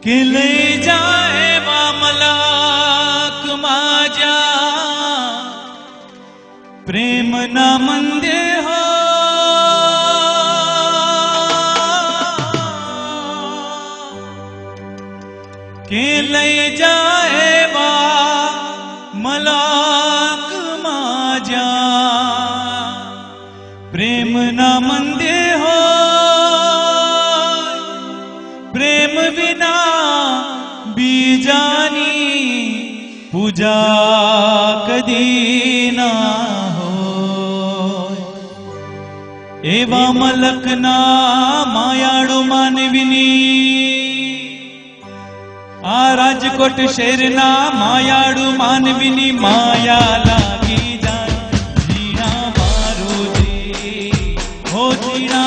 કે લઈ જાય મલાક માજા પ્રેમના મંદિર હો કે લઈ જાય મલાક માજા પ્રેમના મંદિર હો प्रेम विना बीजानी पूजा कदी ना हो एवा मलकना मायाड़ू मानवीनी आ राजकोट शहरना मायाड़ू मानवीनी माया लागी जाए जीना मारू जी हो जीना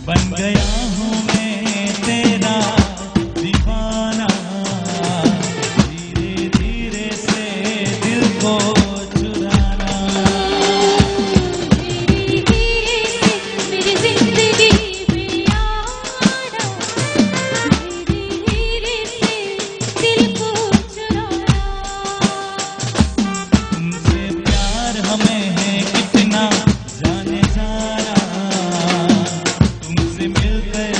बन गया हूँ मैं तेरा दीवाना, धीरे धीरे से दिल को चुराना। धीरे धीरे से मेरी जिंदगी में आना, धीरे धीरे से दिल को चुराना। तुमसे प्यार हमें है कितना जाने जाना, तुमसे मिलकर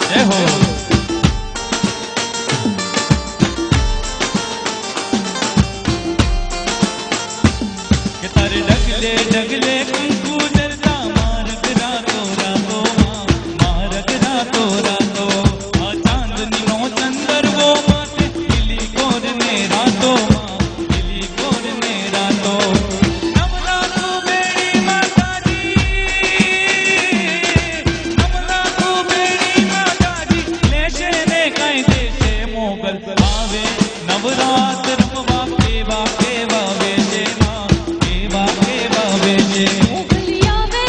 जय हो। के तारे डगले डगले कुंकू जलता मारग रातो रातो मारग रातो रातो आ चांदनी नो चंदर वो माते दिली कोर ने रातो दिली कोर ने रातो नवरातु बेड़ी माता जी नवरातु बेड़ी माता जी लेशे ने कई देशे मोगल आवे नवरात्र रमवा केवा केवा वेजे केवा केवा वेजे मोगलिया वे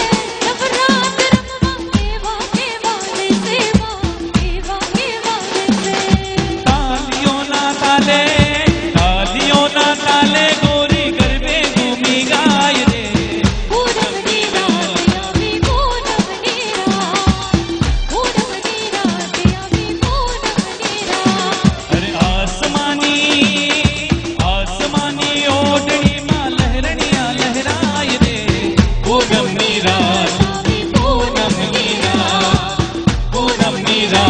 नवरात्र रमवा केवा केवा दे सेवा केवा केवा दे से तालियों ना ताले गोरी गरबे घूमी गाय रे पूनमनी रात आवी पूनमनी रात आवी पूनमनी रात अरे आसमानी आसमानी ओढ़नी मां लहरणिया लहराय रे पूनमनी रात आवी पूनमनी रात पूनमनी रात